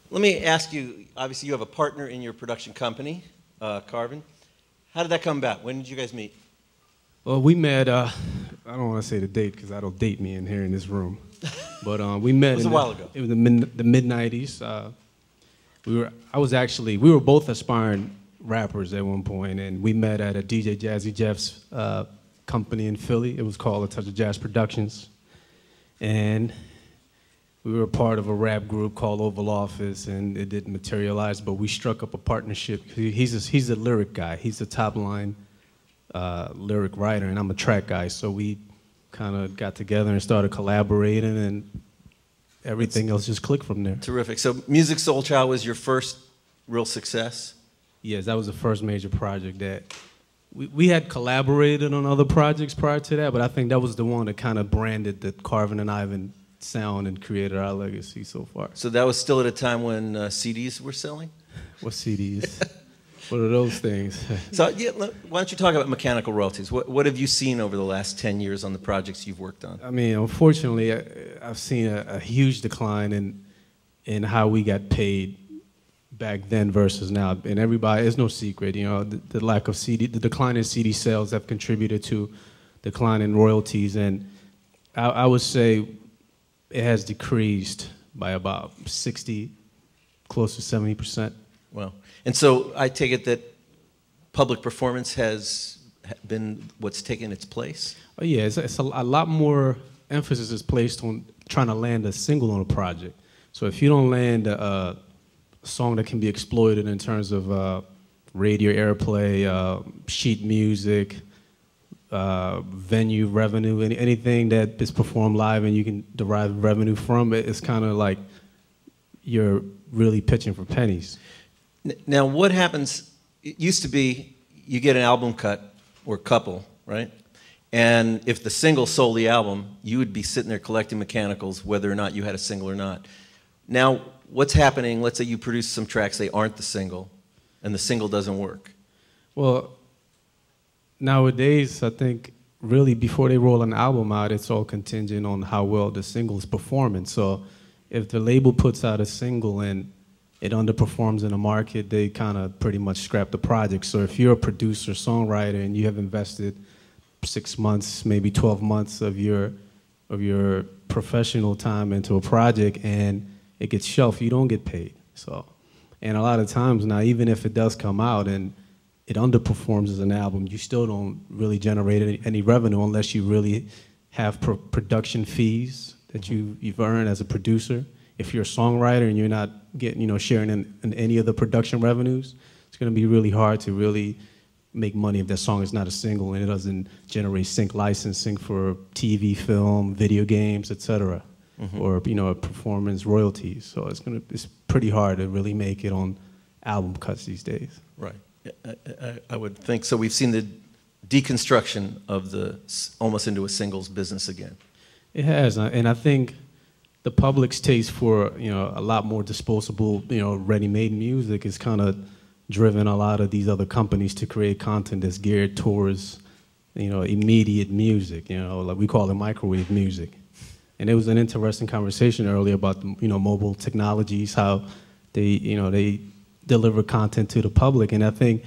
Let me ask you, obviously you have a partner in your production company, Carvin. How did that come about? When did you guys meet? Well, we met, I don't want to say the date because that'll date me in here in this room. But we met. It was a while ago. It was the mid-90s. We were both aspiring rappers at one point, and we met at a DJ Jazzy Jeff's company in Philly. It was called A Touch of Jazz Productions. And we were part of a rap group called Oval Office, and it didn't materialize, but we struck up a partnership. He's a lyric guy. He's a top-line lyric writer, and I'm a track guy, so we kind of got together and started collaborating, and everything else just clicked from there. Terrific. So Music Soul Child was your first real success? Yes, that was the first major project that we had collaborated on other projects prior to that, but I think that was the one that kind of branded the Carvin and Ivan sound and created our legacy so far. So that was still at a time when CDs were selling? What CDs? What are those things? So yeah, why don't you talk about mechanical royalties? What have you seen over the last 10 years on the projects you've worked on? I mean, unfortunately, I've seen a huge decline in how we got paid back then versus now. And everybody, it's no secret, you know, the lack of the decline in CD sales have contributed to decline in royalties. And I would say it has decreased by about 60, close to 70%. Wow. And so I take it that public performance has been what's taken its place? Oh yeah, it's a lot more emphasis is placed on trying to land a single on a project. So if you don't land a song that can be exploited in terms of radio airplay, sheet music, venue revenue, anything that is performed live and you can derive revenue from it, it's kind of like you're really pitching for pennies. Now, what happens, it used to be you get an album cut or couple, right? And if the single sold the album, you would be sitting there collecting mechanicals whether or not you had a single or not. Now, what's happening, let's say you produce some tracks, they aren't the single, and the single doesn't work. Well, nowadays, I think really before they roll an album out, it's all contingent on how well the single is performing. So if the label puts out a single and it underperforms in the market, they kind of pretty much scrap the project. So if you're a producer, songwriter, and you have invested 6 months, maybe 12 months of your professional time into a project and it gets shelved, you don't get paid. So, and a lot of times now, even if it does come out and it underperforms as an album, you still don't really generate any revenue unless you really have production fees that you've earned as a producer. If you're a songwriter and you're not getting, you know, sharing in any of the production revenues, it's going to be really hard to really make money if that song is not a single and it doesn't generate sync licensing for TV, film, video games, etc. Or, you know, performance royalties. So it's pretty hard to really make it on album cuts these days. Right. I would think so. We've seen the deconstruction of the almost into a singles business again. It has, and I think the public's taste for, you know, a lot more disposable, you know, ready-made music has kind of driven a lot of these other companies to create content that's geared towards, you know, immediate music, you know, like we call it microwave music. And it was an interesting conversation earlier about, you know, mobile technologies, how they, you know, they deliver content to the public, and I think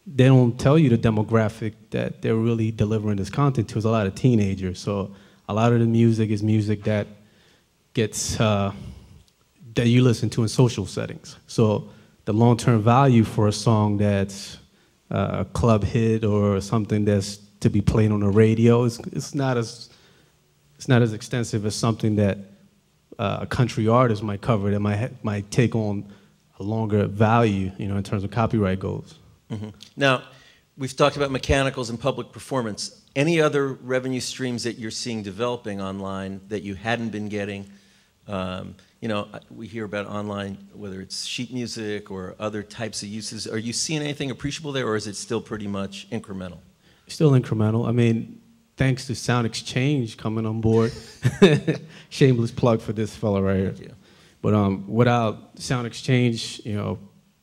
they don't tell you the demographic that they're really delivering this content to is a lot of teenagers. So a lot of the music is music that gets that you listen to in social settings. So the long-term value for a song that's a club hit or something that's to be played on the radio it's not as extensive as something that a country artist might cover that might take on a longer value, you know, in terms of copyright goals. Now, we've talked about mechanicals and public performance. Any other revenue streams that you're seeing developing online that you hadn't been getting? You know, we hear about online, whether it's sheet music or other types of uses. Are you seeing anything appreciable there, or is it still pretty much incremental? Still incremental. I mean, thanks to Sound Exchange coming on board. Shameless plug for this fella right here. Thank you. But without Sound Exchange, you know,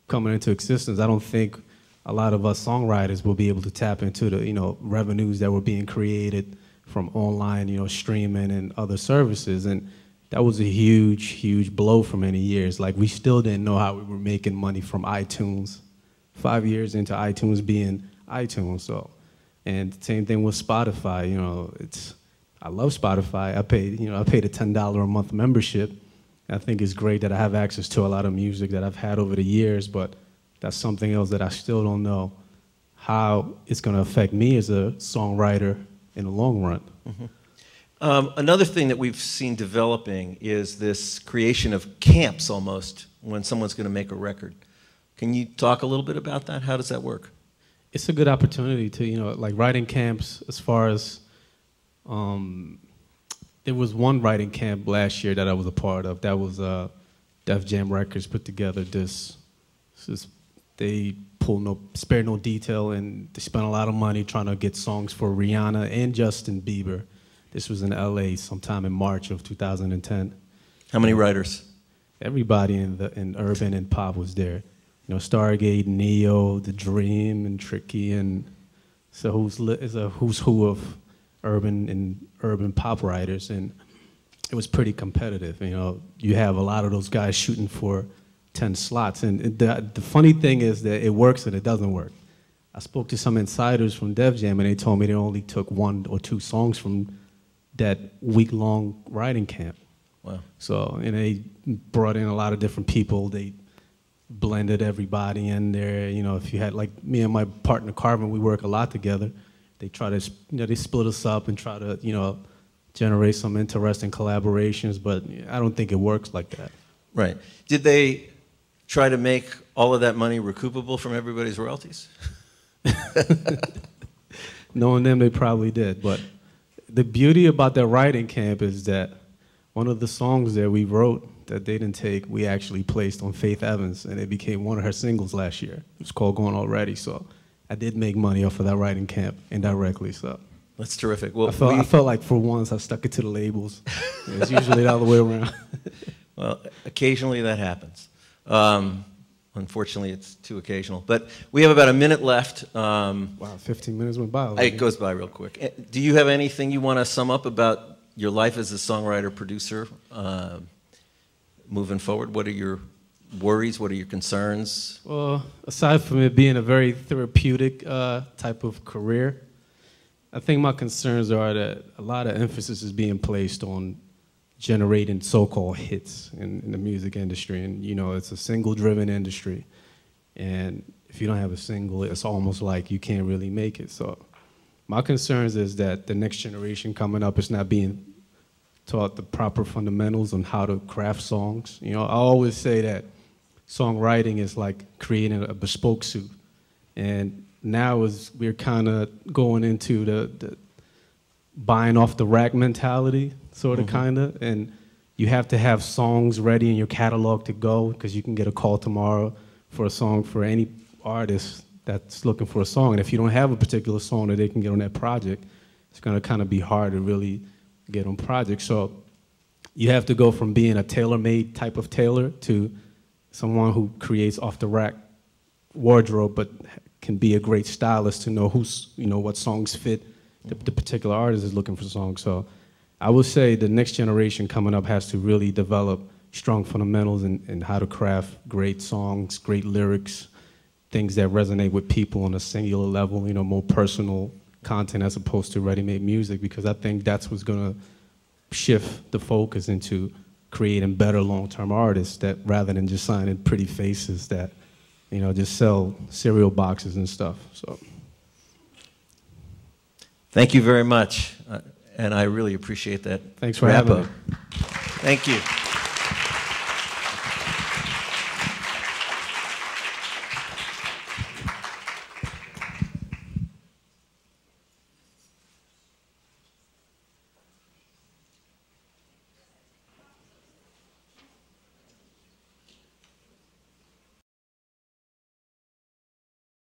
coming into existence, I don't think a lot of us songwriters will be able to tap into the, you know, revenues that were being created from online, you know, streaming and other services. And that was a huge, huge blow for many years. Like, we still didn't know how we were making money from iTunes. 5 years into iTunes being iTunes, so. And same thing with Spotify, you know, I love Spotify. I paid a $10 a month membership. I think it's great that I have access to a lot of music that I've had over the years, but that's something else that I still don't know how it's going to affect me as a songwriter in the long run. Mm-hmm. Another thing that we've seen developing is this creation of camps almost when someone's going to make a record. Can you talk a little bit about that? How does that work? It's a good opportunity to, you know, like writing camps as far as, there was one writing camp last year that I was a part of. That was Def Jam Records put together this they spare no detail, and they spent a lot of money trying to get songs for Rihanna and Justin Bieber. This was in LA sometime in March of 2010. How many writers? Everybody in urban and pop was there. You know, Stargate, Neo, The Dream, and Tricky, and so it's a who's who of urban pop writers, and it was pretty competitive. You know, you have a lot of those guys shooting for 10 slots, and the funny thing is that it works and it doesn't work. I spoke to some insiders from Def Jam, and they told me they only took 1 or 2 songs from that week-long writing camp. Wow. So, and they brought in a lot of different people. They blended everybody in there. You know, if you had, like me and my partner Carvin, we work a lot together. They try to, you know, they split us up and try to, you know, generate some interesting collaborations, but I don't think it works like that. Right. Did they try to make all of that money recoupable from everybody's royalties? Knowing them, they probably did. But the beauty about that writing camp is that one of the songs that we wrote that they didn't take, we actually placed on Faith Evans, and it became one of her singles last year. It was called Going Already, so I did make money off of that writing camp indirectly, so. That's terrific. Well, I felt like for once I stuck it to the labels. It's usually the other way around. Well, occasionally that happens. Unfortunately, it's too occasional. But we have about a minute left. Wow, 15 minutes went by already. It goes by real quick. Do you have anything you want to sum up about your life as a songwriter, producer, moving forward? What are your worries? What are your concerns? Well, aside from it being a very therapeutic type of career, I think my concerns are that a lot of emphasis is being placed on generating so-called hits in the music industry. And, you know, it's a single-driven industry. And if you don't have a single, it's almost like you can't really make it. So my concerns is that the next generation coming up is not being taught the proper fundamentals on how to craft songs. You know, I always say that songwriting is like creating a bespoke suit. And now we're kind of going into the buying off the rack mentality, sort of, kind of, and you have to have songs ready in your catalog to go, because you can get a call tomorrow for a song for any artist that's looking for a song, and if you don't have a particular song that they can get on that project, it's going to kind of be hard to really get on projects. So you have to go from being a tailor-made type of tailor to someone who creates off-the-rack wardrobe, but can be a great stylist to know what songs fit the particular artist is looking for songs. So I would say the next generation coming up has to really develop strong fundamentals in how to craft great songs, great lyrics, things that resonate with people on a singular level, you know, more personal content as opposed to ready-made music, because I think that's what's going to shift the focus into creating better long-term artists that rather than just signing pretty faces that, you know, just sell cereal boxes and stuff. So. Thank you very much, and I really appreciate that. Thanks for having me. Thank you.